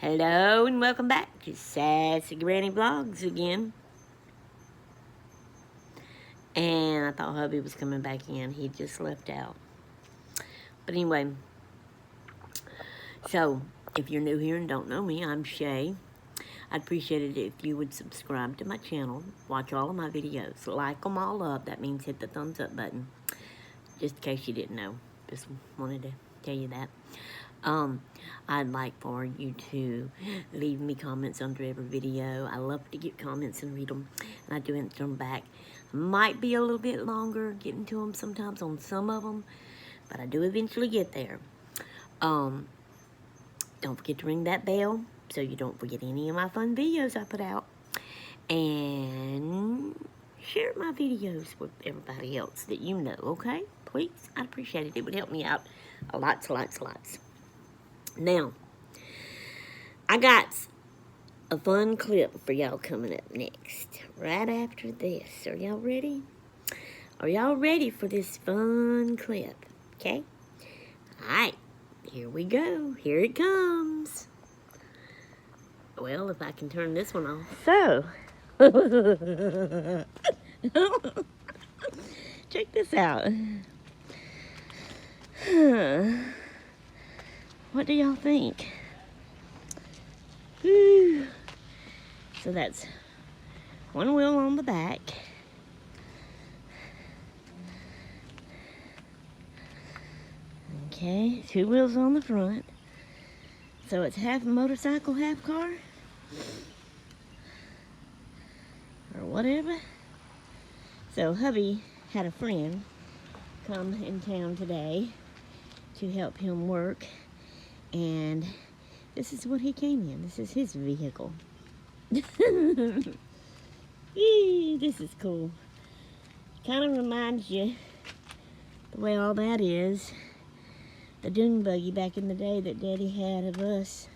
Hello and welcome back to Sassy Granny Vlogs again. And I thought hubby was coming back in. He just left out. But anyway, so if you're new here and don't know me, I'm Shay. I'd appreciate it if you would subscribe to my channel, watch all of my videos, like them all up. That means hit the thumbs up button, just in case you didn't know. Just wanted to tell you that. I'd like for you to leave me comments under every video. I love to get comments and read them, and I do answer them back. Might be a little bit longer getting to them sometimes on some of them, but I do eventually get there. Don't forget to ring that bell so you don't forget any of my fun videos I put out. And share my videos with everybody else that you know, okay? Please, I'd appreciate it. It would help me out lots. Now, I got a fun clip for y'all coming up next, right after this. Are y'all ready? Are y'all ready for this fun clip? Okay? Alright, here we go. Here it comes. Well, if I can turn this one off. So, check this out. What do y'all think? Whew. So that's one wheel on the back. Okay, two wheels on the front. So it's half motorcycle, half car. Or whatever. So hubby had a friend come in town today to help him work. And this is what he came in. This is his vehicle. Eee, this is cool. Kind of reminds you the way all that is. The dune buggy back in the day that Daddy had of us.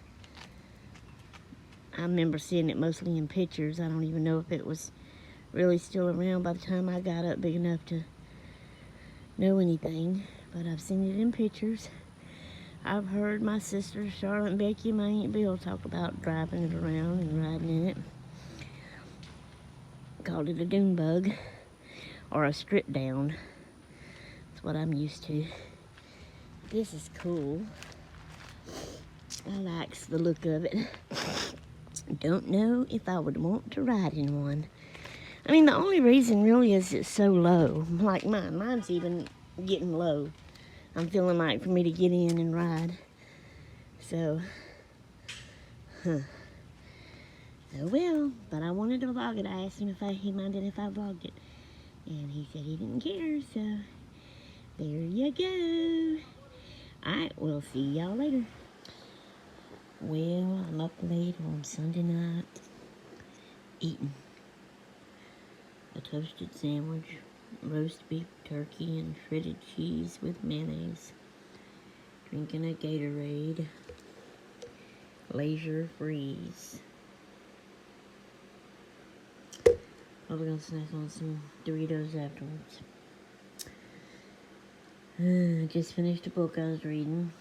I remember seeing it mostly in pictures. I don't even know if it was really still around by the time I got up big enough to know anything. But I've seen it in pictures. I've heard my sisters, Charlotte and Becky, and my Aunt Bill talk about driving it around and riding in it. Called it a dune bug, or a strip down. That's what I'm used to. This is cool. I like the look of it. Don't know if I would want to ride in one. I mean, the only reason really is it's so low. Like mine. Mine's even getting low. I'm feeling like for me to get in and ride. So, oh well, but I wanted to vlog it. I asked him if he minded if I vlogged it. And he said he didn't care, so there you go. Alright, we'll see y'all later. Well, I'm up late on Sunday night eating a toasted sandwich, roast beef turkey, and shredded cheese with mayonnaise. Drinking a Gatorade. Leisure Freeze. Probably gonna snack on some Doritos afterwards. Just finished a book I was reading.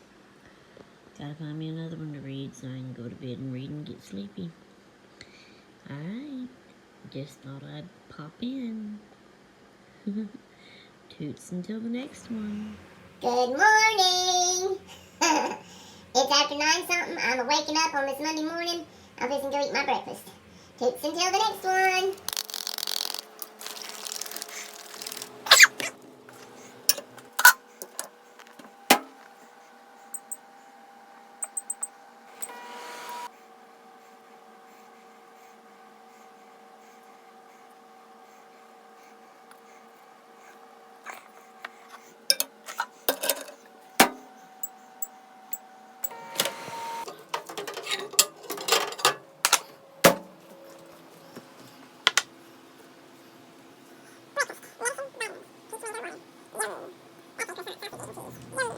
Gotta find me another one to read so I can go to bed and read and get sleepy. Alright. Just thought I'd pop in. Toots until the next one. Good morning! It's after 9 something. I'm waking up on this Monday morning. I'm fixing to go eat my breakfast. Toots until the next one.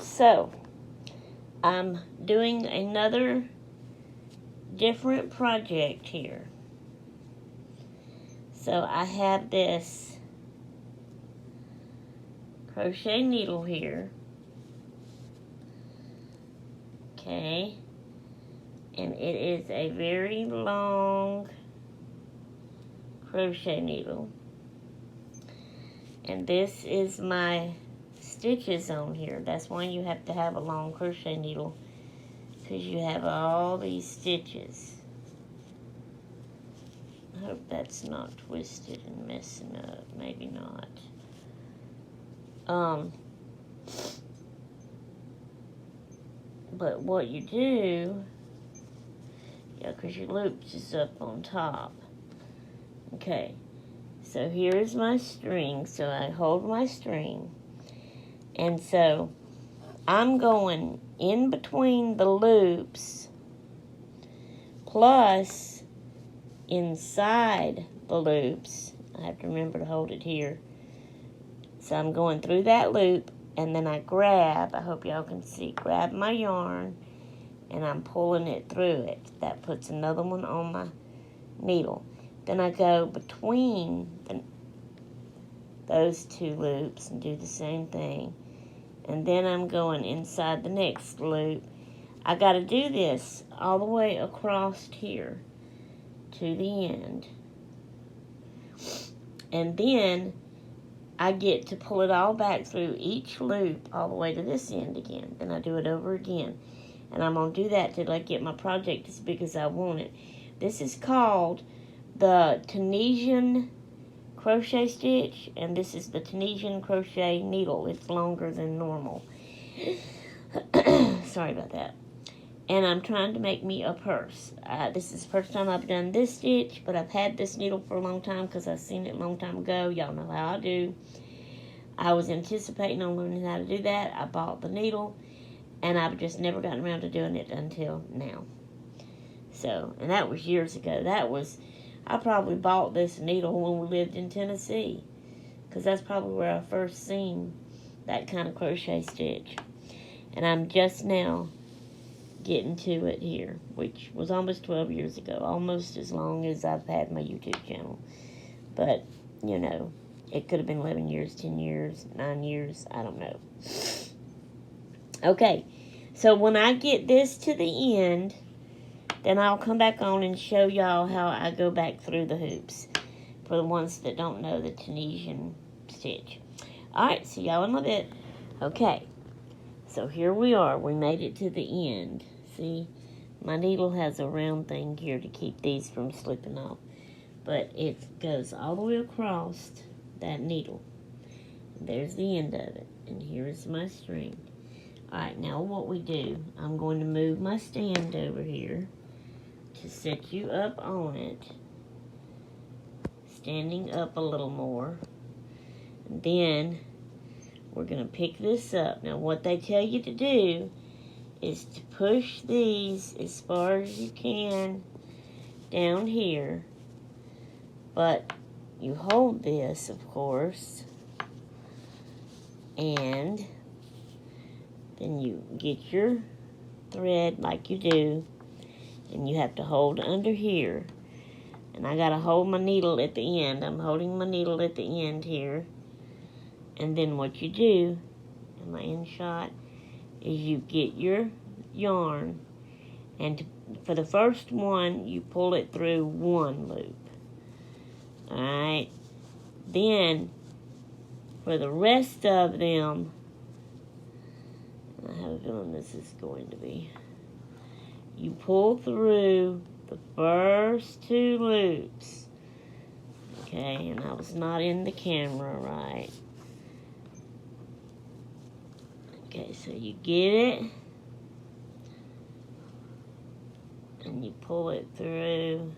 So, I'm doing another different project here. So I have this crochet needle here. Okay. And it is a very long crochet needle. And this is my stitches on here. That's why you have to have a long crochet needle, because you have all these stitches. I hope that's not twisted and messing up. Maybe not. But what you do, yeah, because your loop is up on top. Okay, so here's my string. So I hold my string. And so I'm going in between the loops plus inside the loops. I have to remember to hold it here. So I'm going through that loop, and then I grab, I hope y'all can see, grab my yarn, and I'm pulling it through it. That puts another one on my needle. Then I go between those two loops and do the same thing. And then I'm going inside the next loop. I got to do this all the way across here to the end. And then I get to pull it all back through each loop all the way to this end again. Then I do it over again. And I'm going to do that till I get my project as big as I want it. This is called the Tunisian crochet stitch, and this is the Tunisian crochet needle. It's longer than normal. Sorry about that. And I'm trying to make me a purse. This is the first time I've done this stitch, but I've had this needle for a long time because I've seen it a long time ago. Y'all know how I do. I was anticipating on learning how to do that. I bought the needle, and I've just never gotten around to doing it until now. So, and that was years ago. I probably bought this needle when we lived in Tennessee, because that's probably where I first seen that kind of crochet stitch. And I'm just now getting to it here, which was almost 12 years ago, almost as long as I've had my YouTube channel. But, you know, it could have been 11 years, 10 years, 9 years, I don't know. Okay, so when I get this to the end, then I'll come back on and show y'all how I go back through the hoops, for the ones that don't know the Tunisian stitch. Alright, see y'all in a bit. Okay, so here we are. We made it to the end. See, my needle has a round thing here to keep these from slipping off. But it goes all the way across that needle. There's the end of it. And here's my string. Alright, now what we do, I'm going to move my stand over here to set you up on it, standing up a little more. And then we're going to pick this up. Now what they tell you to do is to push these as far as you can down here, but you hold this, of course, and then you get your thread like you do, and you have to hold under here. And I got to hold my needle at the end. I'm holding my needle at the end here. And then what you do, am I in shot, is you get your yarn, and for the first one, you pull it through one loop. Alright. Then, for the rest of them, I have a feeling this is going to be, you pull through the first two loops. Okay, and I was not in the camera right. Okay, so you get it, and you pull it through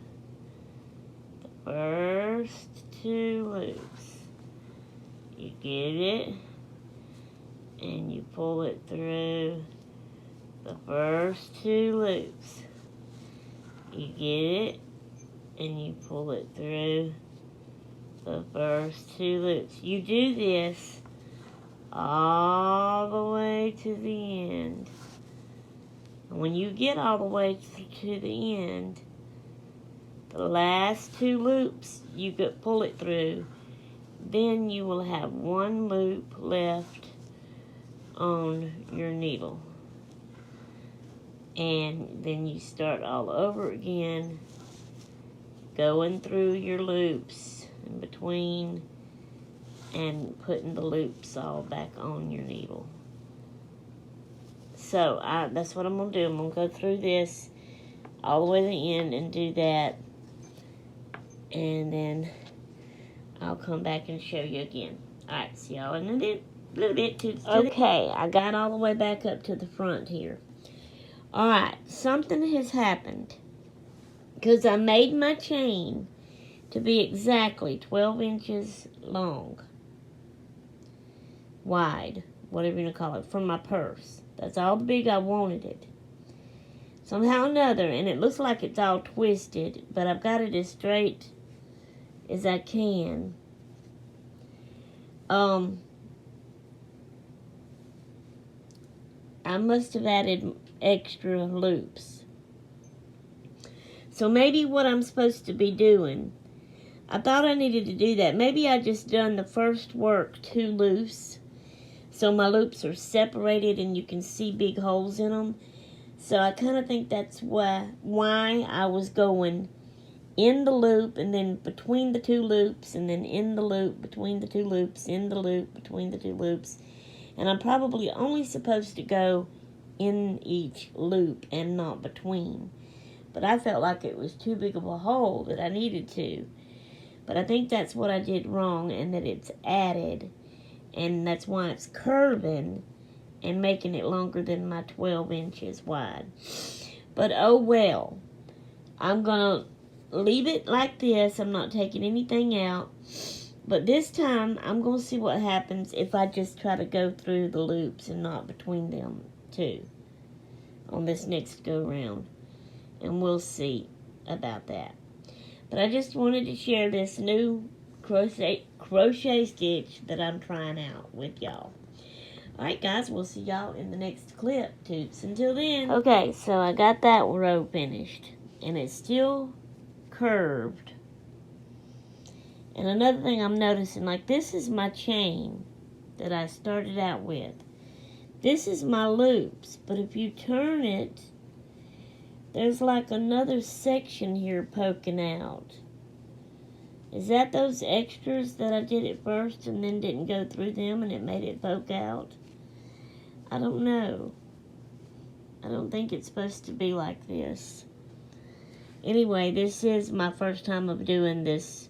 the first two loops. You get it, and you pull it through the first two loops. You get it, and you pull it through the first two loops. You do this all the way to the end. And when you get all the way to the end, the last two loops you could pull it through, then you will have one loop left on your needle. And then you start all over again, going through your loops in between and putting the loops all back on your needle. So that's what I'm going to do. I'm going to go through this all the way to the end and do that. And then I'll come back and show you again. Alright, see y'all in a little bit. Okay, I got all the way back up to the front here. Alright, something has happened. Because I made my chain to be exactly 12 inches long. Wide, whatever you want to call it, from my purse. That's all big I wanted it. Somehow or another, and it looks like it's all twisted, but I've got it as straight as I can. I must have added extra loops. So maybe what I'm supposed to be doing, I thought I needed to do that. Maybe I just done the first work too loose, so my loops are separated and you can see big holes in them. So I kind of think that's why I was going in the loop and then between the two loops and then in the loop between the two loops, in the loop between the two loops. And I'm probably only supposed to go in each loop and not between. But I felt like it was too big of a hole that I needed to. But I think that's what I did wrong, and that it's added. And that's why it's curving and making it longer than my 12 inches wide. But oh well. I'm going to leave it like this. I'm not taking anything out. But this time, I'm going to see what happens if I just try to go through the loops and not between them too on this next go round. And we'll see about that. But I just wanted to share this new crochet stitch that I'm trying out with y'all. Alright guys, we'll see y'all in the next clip. Toots until then. Okay, so I got that row finished. And it's still curved. And another thing I'm noticing, like this is my chain that I started out with. This is my loops. But if you turn it, there's like another section here poking out. Is that those extras that I did at first and then didn't go through them and it made it poke out? I don't know. I don't think it's supposed to be like this. Anyway, this is my first time of doing this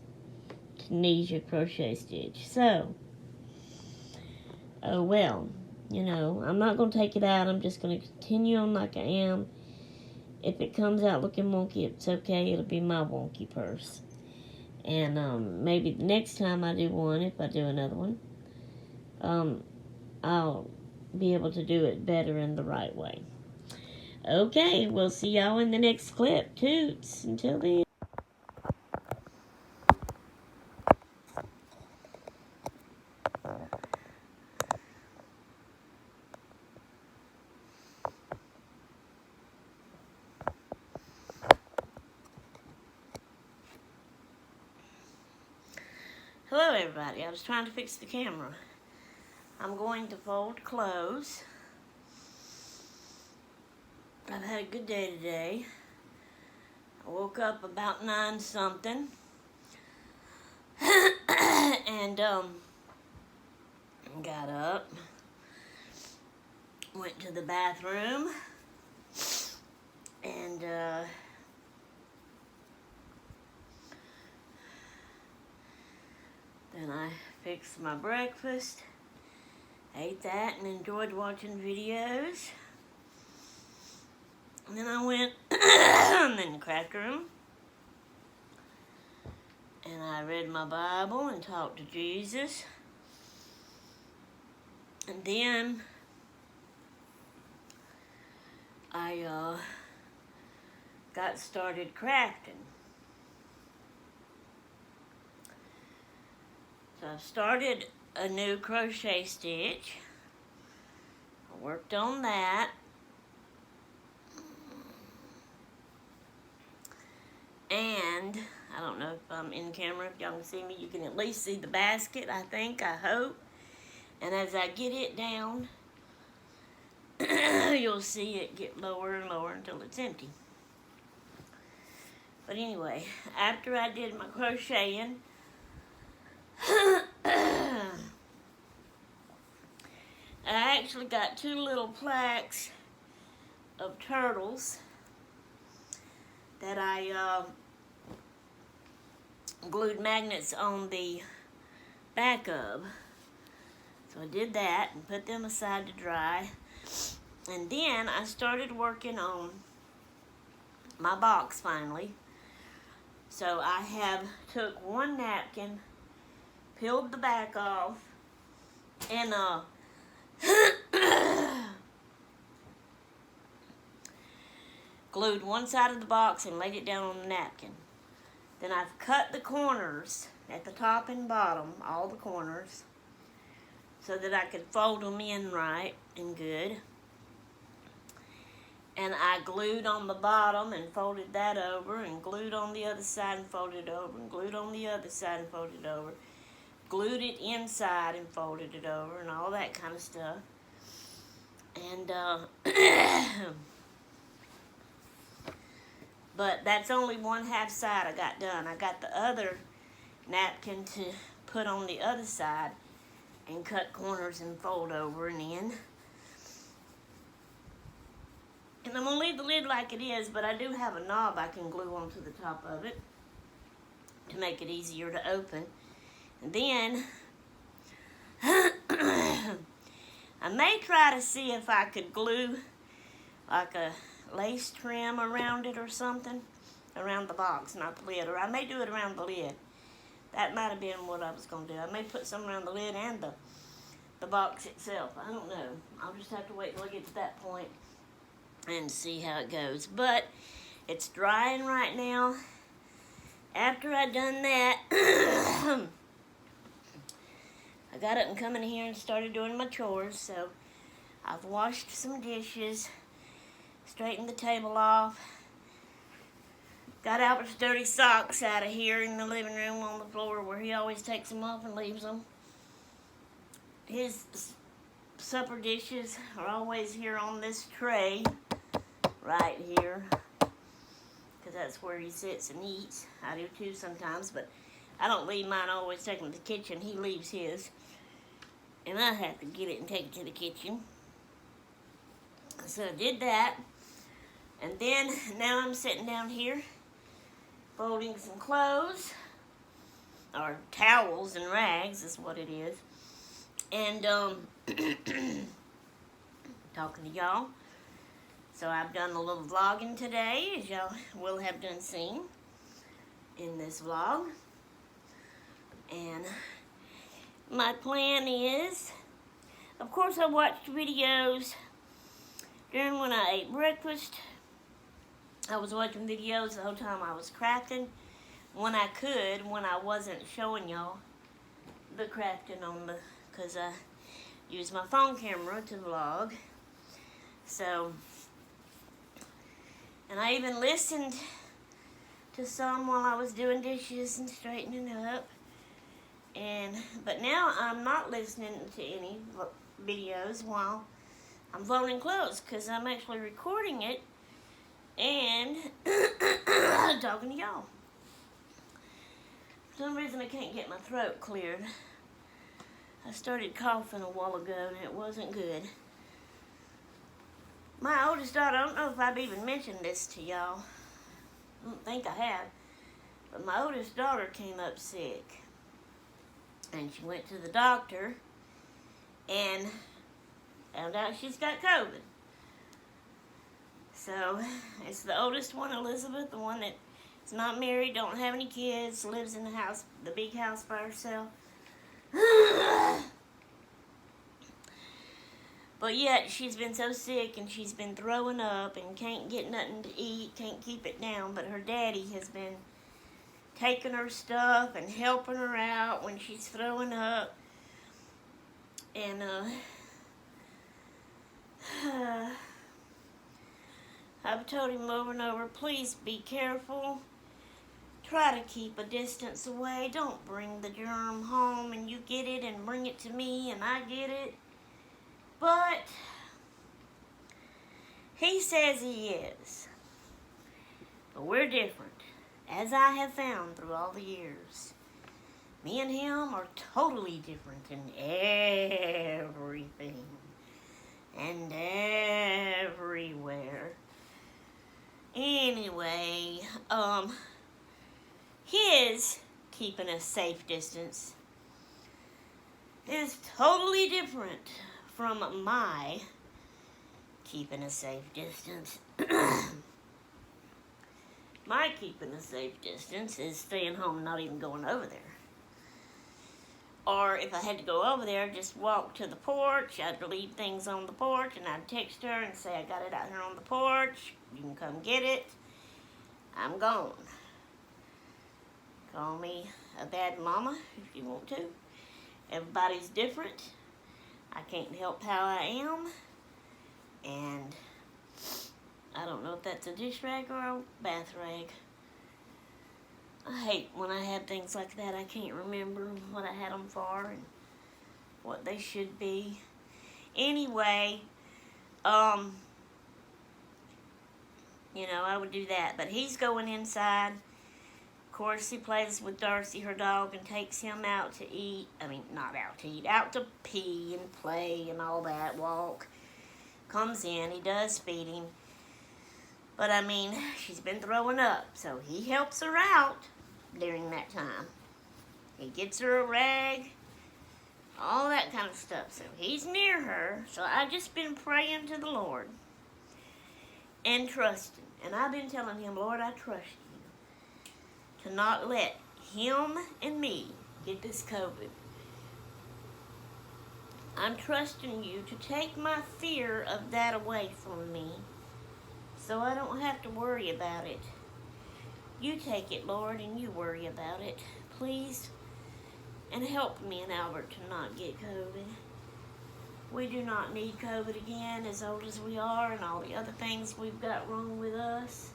Tunisia crochet stitch. So, oh well. You know, I'm not going to take it out. I'm just going to continue on like I am. If it comes out looking wonky, it's okay. It'll be my wonky purse. And maybe the next time I do one, if I do another one, I'll be able to do it better in the right way. Okay, we'll see y'all in the next clip. Toots. Until then. Hello everybody, I was trying to fix the camera. I'm going to fold clothes. I've had a good day today. I woke up about 9 something. And got up. Went to the bathroom. And then I fixed my breakfast, ate that, and enjoyed watching videos. And then I went in the craft room, and I read my Bible and talked to Jesus. And then I got started crafting. So I've started a new crochet stitch. I worked on that. And I don't know if I'm in camera, if y'all can see me. You can at least see the basket, I hope. And as I get it down, you'll see it get lower and lower until it's empty. But anyway, after I did my crocheting, I actually got 2 little plaques of turtles that I glued magnets on the back of. So I did that and put them aside to dry. And then I started working on my box finally. So I have took 1 napkin, peeled the back off, and glued one side of the box and laid it down on the napkin. Then I've cut the corners at the top and bottom, all the corners, so that I could fold them in right and good. And I glued on the bottom and folded that over, and glued on the other side and folded over, and glued on the other side and folded over. Glued it inside and folded it over, and all that kind of stuff. And, but that's only 1/2 side I got done. I got the other napkin to put on the other side and cut corners and fold over and in. And I'm going to leave the lid like it is, but I do have a knob I can glue onto the top of it to make it easier to open. And then, I may try to see if I could glue like a lace trim around it or something, around the box, not the lid. Or I may do it around the lid. That might have been what I was going to do. I may put some around the lid and the box itself. I don't know. I'll just have to wait till I get to that point and see how it goes. But it's drying right now. After I done that, I got up and come in here and started doing my chores. So I've washed some dishes, straightened the table off, got Albert's dirty socks out of here in the living room on the floor where he always takes them off and leaves them. His supper dishes are always here on this tray right here, because that's where he sits and eats. I do too sometimes, but I don't leave mine always taken to the kitchen. He leaves his, and I have to get it and take it to the kitchen. So I did that, and then now I'm sitting down here folding some clothes, or towels and rags is what it is, and talking to y'all. So I've done a little vlogging today, as y'all will have done seen in this vlog. And my plan is, of course I watched videos during when I ate breakfast. I was watching videos the whole time I was crafting, when I could, when I wasn't showing y'all the crafting on the, because I use my phone camera to vlog. So, and I even listened to some while I was doing dishes and straightening up. But now I'm not listening to any videos while I'm folding clothes, because I'm actually recording it and talking to y'all. For some reason I can't get my throat cleared. I started coughing a while ago and it wasn't good. My oldest daughter, I don't know if I've even mentioned this to y'all. I don't think I have. But my oldest daughter came up sick. And she went to the doctor and found out she's got COVID. So, it's the oldest one, Elizabeth, the one that's not married, don't have any kids, lives in the house, the big house by herself. But yet, she's been so sick and she's been throwing up and can't get nothing to eat, can't keep it down. But her daddy has been taking her stuff and helping her out when she's throwing up. And, I've told him over and over, please be careful. Try to keep a distance away. Don't bring the germ home and you get it and bring it to me and I get it. But He says he is. But we're different, as I have found through all the years. Me and him are totally different in everything and everywhere. Anyway, his keeping a safe distance is totally different from my keeping a safe distance. My keeping a safe distance is staying home and not even going over there. Or if I had to go over there, just walk to the porch. I'd leave things on the porch and I'd text her and say, I got it out here on the porch. You can come get it. I'm gone. Call me a bad mama if you want to. Everybody's different. I can't help how I am. And I don't know if that's a dish rag or a bath rag. I hate when I have things like that. I can't remember what I had them for and what they should be. Anyway, I would do that. But he's going inside. Of course, he plays with Darcy, her dog, and takes him out to eat. I mean, not out to eat, out to pee and play and all that, walk. Comes in, he does feed him. But, I mean, she's been throwing up, so he helps her out during that time. He gets her a rag, all that kind of stuff. So he's near her. So I've just been praying to the Lord and trusting. And I've been telling him, Lord, I trust you to not let him and me get this COVID. I'm trusting you to take my fear of that away from me so I don't have to worry about it. You take it, Lord, and you worry about it, please. And help me and Albert to not get COVID. We do not need COVID again, as old as we are, and all the other things we've got wrong with us.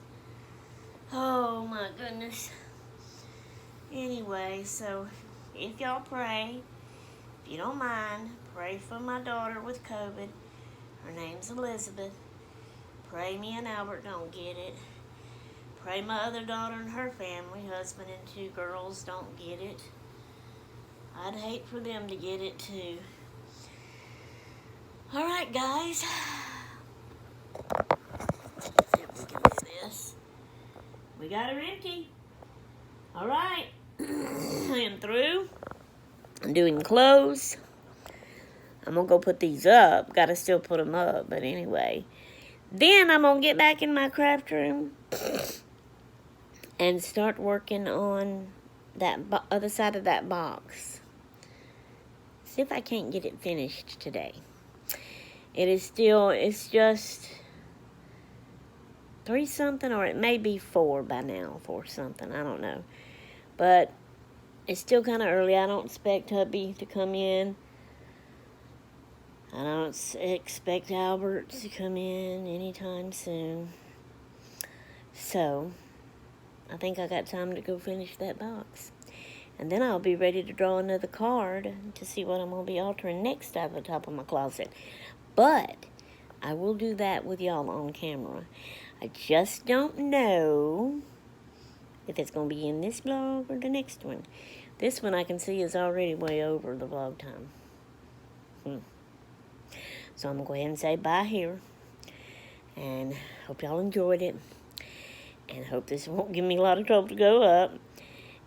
Oh, my goodness. Anyway, so if y'all pray, if you don't mind, pray for my daughter with COVID. Her name's Elizabeth. Pray me and Albert don't get it. Pray my other daughter and her family, husband and 2 girls, don't get it. I'd hate for them to get it too. All right, guys. See if we can do this. We got her empty. All right. I am through. I'm doing clothes. I'm going to go put these up. Got to still put them up, but anyway. Then I'm going to get back in my craft room and start working on that other side of that box. See if I can't get it finished today. It's just 3 something, or it may be 4 by now, 4 something, I don't know. But it's still kind of early. I don't expect hubby to come in. I don't expect Albert to come in anytime soon. So, I think I got time to go finish that box. And then I'll be ready to draw another card to see what I'm going to be altering next out of the top of my closet. But I will do that with y'all on camera. I just don't know if it's going to be in this vlog or the next one. This one I can see is already way over the vlog time. So I'm going to go ahead and say bye here. And hope y'all enjoyed it. And hope this won't give me a lot of trouble to go up.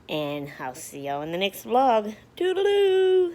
And I'll see y'all in the next vlog. Toodaloo!